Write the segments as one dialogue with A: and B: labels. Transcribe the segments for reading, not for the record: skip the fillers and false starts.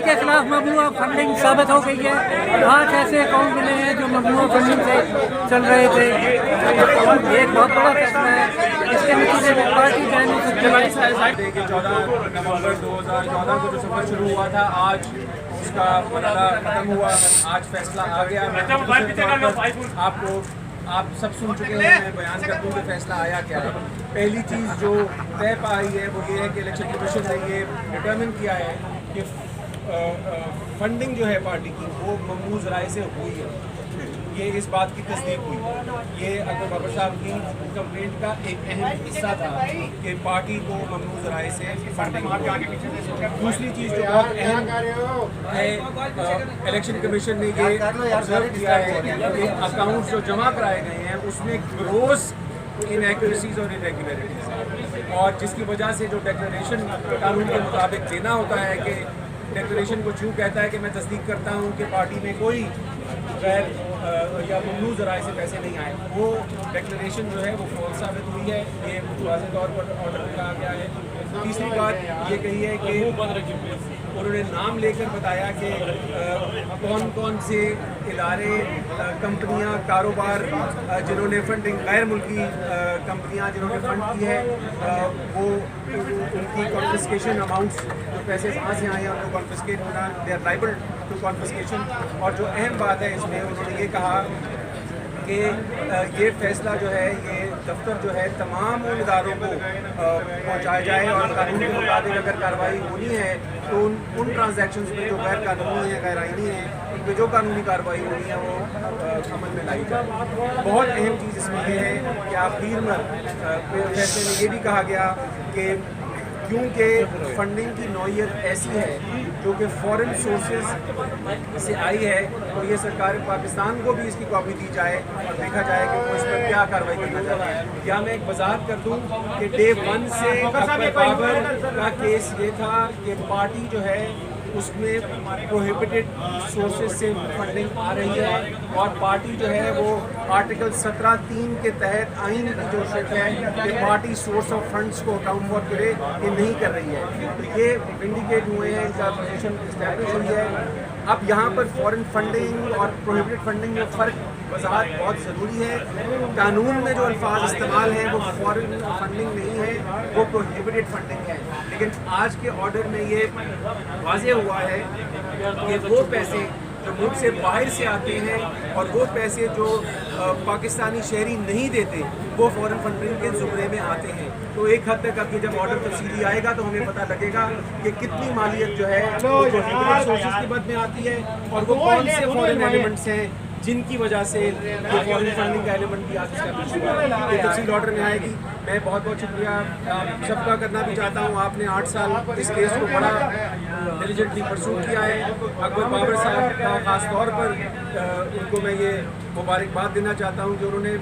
A: के खिलाफ ममनुआ फंडिंग साबित हो गई है। 8 ऐसे अकाउंट मिले हैं जो ममनुआ फंडिंग से चल रहे थे। ये एक बहुत बड़ा फैसला है। इसके नतीजे में पार्टी बैन हो सकती है।
B: 14 नवंबर 2014 को जो सफर शुरू हुआ था, आज उसका मरहला खत्म हुआ। आज फैसला आ गया। आप सब सुन चुके हैं, मैं बयान कर दूँ कि फैसला आया क्या है। पहली चीज़ जो तय पाई है वो ये है कि इलेक्शन कमीशन ने ये डिटर्मिन किया है कि फंडिंग जो है पार्टी की वो ममनूज़ राय से हुई है। ये इस बात की तस्दीक हुई। ये अकबर बाबर साहब की कंप्लेंट का एक अहम हिस्सा था कि पार्टी को ममनूज़ राय से फंडिंग। दूसरी चीज़ जो बहुत अहम है, इलेक्शन कमीशन ने ये ऑब्जर्व किया है कि अकाउंट्स जो जमा कराए गए हैं उसमें ग्रोस इनएक्यूरेसीज और इरेगुलरिटीज, और जिसकी वजह से जो डिक्लेरेशन कानून के मुताबिक देना होता है कि डिक्लेरेशन को यूँ कहता है कि मैं तस्दीक करता हूँ कि पार्टी में कोई गैर या ममनूज़ राय से पैसे नहीं आए, वो डिक्लेरेशन जो है वो फॉल्स साबित हुई है। ये वाज़ेह तौर पर ऑर्डर में कहा गया है। तीसरी बात ये कही है कि उन्होंने नाम लेकर बताया कि कौन कौन से इदारे, कंपनियां, कारोबार जिन्होंने फंडिंग, गैर मुल्की कंपनियां जिन्होंने फंड की है, वो उनकी कॉन्फिस्केशन अमाउंट्स, जो पैसे कहाँ से आए हैं उनको कॉन्फिस्केट होना, they are liable to confiscation. और जो अहम बात है इसमें, उन्होंने ये कहा कि ये फैसला जो है, ये दफ्तर जो है तमाम उन इदारों को पहुँचाया जाए, और कानून के मुताबिक अगर कार्रवाई होनी है तो उन ट्रांजैक्शंस में जो गैर कानूनी है, गैर आइनी है, उन पर जो कानूनी कार्रवाई होनी है वो अमल में लाई जाए। बहुत अहम चीज़ इसमें ये है कि आखिर में फैसले में ये भी कहा गया कि क्योंकि फंडिंग की नौइयत ऐसी है जो कि फॉरेन सोर्सेज से आई है, तो ये सरकार पाकिस्तान को भी इसकी कॉपी दी जाए और देखा जाए कि वो इस पर क्या कार्रवाई करना चाहता है। या मैं एक वजाहत कर दूँ कि डे 1 से अकबर बाबर का केस ये था कि पार्टी जो है उसमें प्रोहिबिटेड सोर्सेज से फंडिंग आ रही है, और पार्टी जो है वो आर्टिकल 17(3) के तहत आइन की जो शिक है कि पार्टी सोर्स ऑफ फंड्स को अकाउंट फॉर करे, ये नहीं कर रही है। तो ये इंडिकेट हुए हैं, इनका पोजीशन इस्टेब्लिश हुई है। अब यहाँ पर फॉरेन फंडिंग और प्रोहिबिटेड फंडिंग में फ़र्क वजाहत बहुत ज़रूरी है। कानून में जो अल्फाज इस्तेमाल हैं वो फॉरेन फंडिंग नहीं है, वो प्रोहिबिटेड फंडिंग है। लेकिन आज के ऑर्डर में ये वाज़ेह हुआ है कि वो पैसे जो मुल्क से बाहर से आते हैं और वो पैसे जो पाकिस्तानी शहरी नहीं देते, वो फॉरेन फंडिंग के ज़ुमरे में आते हैं। तो एक हद तक अब जब ऑर्डर तफसीली आएगा तो हमें पता लगेगा कि कितनी मालियत जो है वो सोर्सेज की मद में आती है, और वो कौन से फॉरेन एलिमेंट्स हैं जिनकी वजह से ये फॉरेन फंडिंग का एलिमेंट भी आज इस्टेब्लिश हुआ है। ये तफसील ऑर्डर में आएगी। मैं बहुत बहुत शुक्रिया सबका करना भी चाहता हूँ। आपने 8 साल इस केस को बड़ा डिलीजेंटली परसूट किया है। अकबर बाबर साहब का ख़ास तौर पर उनको मैं ये मुबारकबाद देना चाहता हूँ कि उन्होंने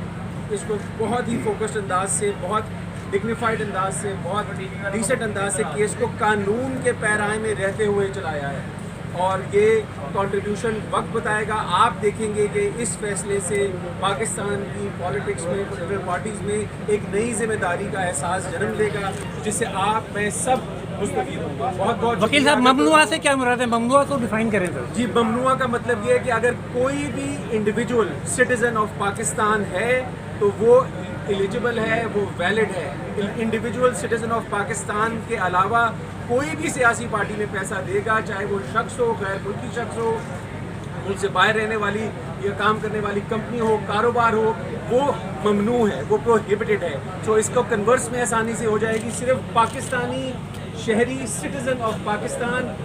B: इसको बहुत ही फोकस्ड अंदाज से, बहुत डिग्निफाइड अंदाज से, बहुत डिसेंट अंदाज से केस को कानून के पैराए में रहते हुए चलाया है, और ये कंट्रीब्यूशन वक्त बताएगा। आप देखेंगे कि इस फैसले से पाकिस्तान की पॉलिटिक्स में, पॉलिटिकल पार्टीज़ में एक नई जिम्मेदारी का एहसास जन्म देगा, जिससे आप, मैं सब मुस्तफीद होंगे। बहुत बहुत
A: वकील साहब, ममनुआ से क्या मुराद है? ममनुआ को डिफाइन करें सर।
B: जी, ममनुआ का मतलब ये है कि अगर कोई भी इंडिविजुअल सिटीज़न ऑफ पाकिस्तान है तो वो एलिजिबल है, वो वैलिड है। इंडिविजुअल सिटीज़न ऑफ पाकिस्तान के अलावा कोई भी सियासी पार्टी में पैसा देगा, चाहे वो शख्स हो, गैर मुल्की शख्स हो, उनसे बाहर रहने वाली या काम करने वाली कंपनी हो, कारोबार हो, वो ममनू है, वो प्रोहिबिटेड है। सो इसको कन्वर्स में आसानी से हो जाएगी। सिर्फ पाकिस्तानी शहरी सिटीज़न ऑफ पाकिस्तान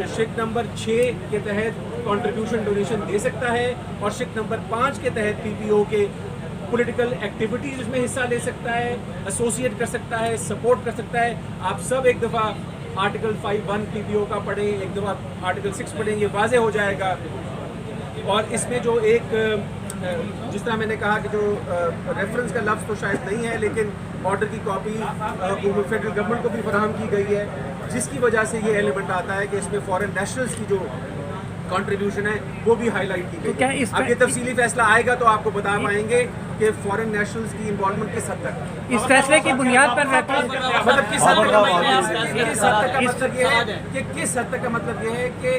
B: शिक नंबर 6 के तहत कंट्रीब्यूशन डोनेशन दे सकता है, और शिक नंबर 5 के तहत PPO के पॉलिटिकल एक्टिविटीज़ इसमें हिस्सा ले सकता है, एसोसिएट कर सकता है, सपोर्ट कर सकता है। आप सब एक दफ़ा आर्टिकल 5(1) PPO का पढ़ें, एक दफ़ा आर्टिकल 6 पढ़ें, ये वाज़ेह हो जाएगा। और इसमें जो एक, जिस तरह मैंने कहा कि जो रेफरेंस का लफ्ज़ तो शायद नहीं है, लेकिन ऑर्डर की कॉपी फेडरल गवर्नमेंट को भी फराहम की गई है, जिसकी वजह से ये एलिमेंट आता है कि इसमें फॉरेन नेशनल्स की जो कंट्रीब्यूशन है वो भी हाईलाइट की गई।
A: तो क्या इस
B: अब ये तफसीली फैसला आएगा तो आपको बता पाएंगे کہ فورن نیشنلز کی انوالومنٹ کس حد تک
A: اس فیصلے کی بنیاد پر
B: مطلب کس حد تک کا مطلب یہ ہے کہ کس حد تک کا مطلب یہ ہے کہ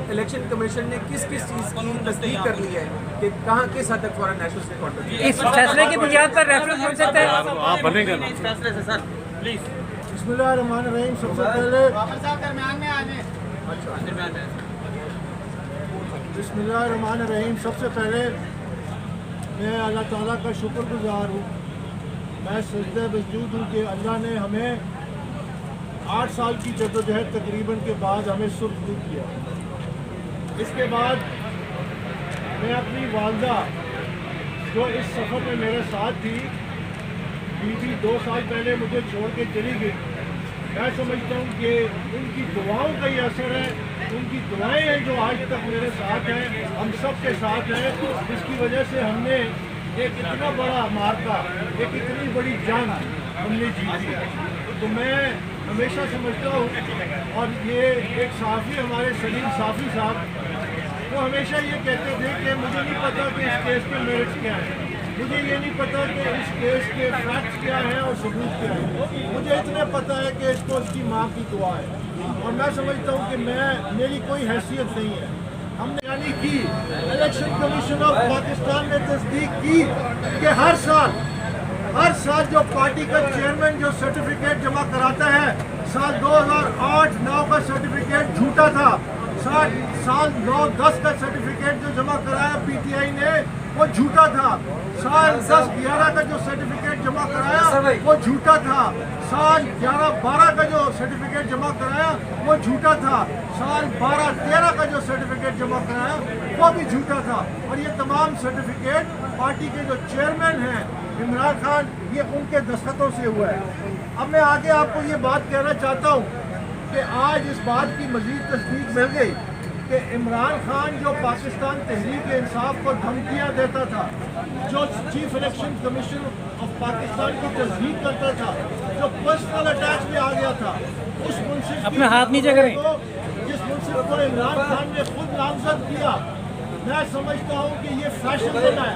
B: الیکشن کمیشن نے کس چیز کی تصدیق کر لی ہے کہ کہاں کس حد تک فورن نیشنلز کے کانٹریبیوشن
A: اس فیصلے کی بنیاد پر ریفرنس بن سکتا ہے.
C: آپ بنے گا
D: بسم اللہ الرحمن الرحیم. سب سے پہلے بسم اللہ الرحمن الرحیم سب سے پہلے میں اللہ تعالیٰ کا شکر گزار ہوں. میں سجدہ بسجود ہوں کہ اللہ نے ہمیں 8 سال کی جدوجہد تقریباً کے بعد ہمیں سرخرو کیا. اس کے بعد میں اپنی والدہ جو اس سفر میں میرے ساتھ تھی, بیوی 2 سال پہلے مجھے چھوڑ کے چلی گئی. میں سمجھتا ہوں کہ ان کی دعاؤں کا یہ اثر ہے, ان کی دعائیں ہیں جو آج تک میرے ساتھ ہیں, ہم سب کے ساتھ ہیں. اس کی وجہ سے ہم نے ایک اتنا بڑا مارکا, ایک اتنی بڑی جنگ ہم نے جیتی. تو میں ہمیشہ سمجھتا ہوں, اور یہ ایک صحافی ہمارے سلیم صافی صاحب وہ ہمیشہ یہ کہتے تھے کہ مجھے نہیں پتا کہ اس کیس کے میرٹس کیا ہیں, مجھے یہ نہیں پتا کہ اس کیس کے فیکٹس کیا ہیں اور ثبوت کیا ہیں, مجھے اتنا پتا ہے کہ اس کو اس کی ماں کی دعا ہے. اور میں سمجھتا ہوں کہ میری کوئی حیثیت نہیں ہے. ہم نے یعنی کی الیکشن کمیشن آف پاکستان نے تصدیق کی کہ ہر سال جو پارٹی کا چیئرمین جو سرٹیفکیٹ جمع کراتا ہے, سال 2008-9 کا سرٹیفکیٹ جھوٹا تھا, سال 9-10 کا سرٹیفکیٹ جو جمع کرایا پی ٹی آئی نے وہ جھوٹا تھا, سال 10-11 کا جو سرٹیفکیٹ جمع کرایا وہ جھوٹا تھا, سال 11-12 کا جو سرٹیفکیٹ جمع کرایا وہ جھوٹا تھا, سال 12-13 کا جو سرٹیفکیٹ جمع کرایا وہ بھی جھوٹا تھا. اور یہ تمام سرٹیفکیٹ پارٹی کے جو چیئرمین ہیں عمران خان, یہ ان کے دستخطوں سے ہوا ہے. اب میں آگے آپ کو یہ بات کہنا چاہتا ہوں کہ آج اس بات کی مزید تصدیق مل گئی کہ عمران خان جو پاکستان تحریک انصاف کو دھمکیاں دیتا تھا, جو chief election commission of Pakistan کی تصدیق کرتا تھا, جو پرسنل اٹیچ میں آ گیا تھا, اس منصف
A: اپنا ہاتھ نیچے کریں.
D: جس منصف کو عمران خان نے خود نامزد کیا, میں سمجھتا ہوں کہ یہ فیشنزم ہے,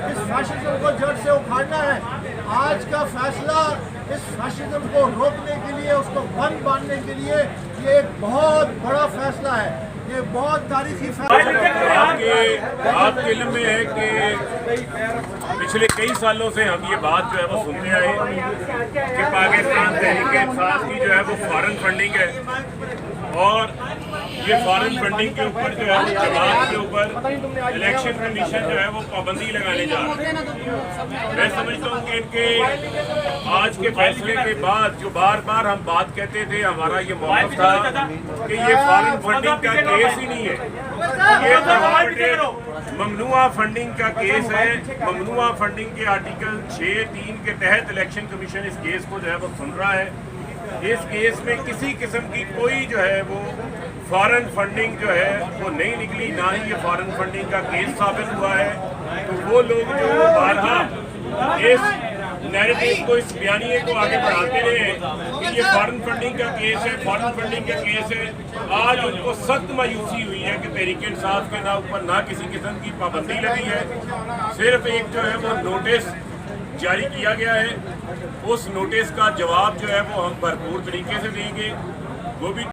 D: اس فیشنزم کو جڑ سے اکھاڑنا ہے. آج کا فیصلہ اس فیشنزم کو روکنے کے لیے, اس کو بند باندھنے کے لیے یہ ایک بہت بڑا فیصلہ ہے, یہ بہت تاریخی فیصلہ.
C: آپ کے علم میں ہے کہ پچھلے کئی سالوں سے ہم یہ بات جو ہے وہ سنتے آئے کہ پاکستان تحریک انصاف کی جو ہے وہ فارن فنڈنگ ہے, اور یہ فارن فنڈنگ کے اوپر جو ہے جماعت کے اوپر الیکشن کمیشن جو ہے وہ پابندی لگانے جا رہا ہے. میں سمجھتا ہوں کہ ان کے آج کے فیصلے کے بعد جو بار بار ہم بات کہتے تھے, ہمارا یہ موقف تھا کہ یہ فارن فنڈنگ کا کیس ہی نہیں ہے, یہ ممنوعہ فنڈنگ کا کیس ہے. ممنوعہ فنڈنگ کے آرٹیکل 6(3) کے تحت الیکشن کمیشن اس کیس کو جو ہے وہ سن رہا ہے. اس کیس میں کسی قسم کی کوئی جو ہے وہ فارن فنڈنگ جو ہے وہ نہیں نکلی, نہ ہی یہ فارن فنڈنگ کا کیس ثابت ہوا ہے. تو وہ لوگ جو بارہا اس نیریٹیو کو, اس بیانیے کو آگے بڑھاتے رہے کہ یہ فارن فنڈنگ کا کیس ہے, فارن فنڈنگ کا کیس ہے, آج ان کو سخت مایوسی ہوئی ہے کہ تحریک انصاف کے اوپر نہ کسی قسم کی پابندی لگی ہے, صرف ایک جو ہے وہ نوٹس جاری کیا گیا ہے. اس نوٹس کا جواب جو ہے وہ ہم بھرپور طریقے سے دیں گے, وہ بھی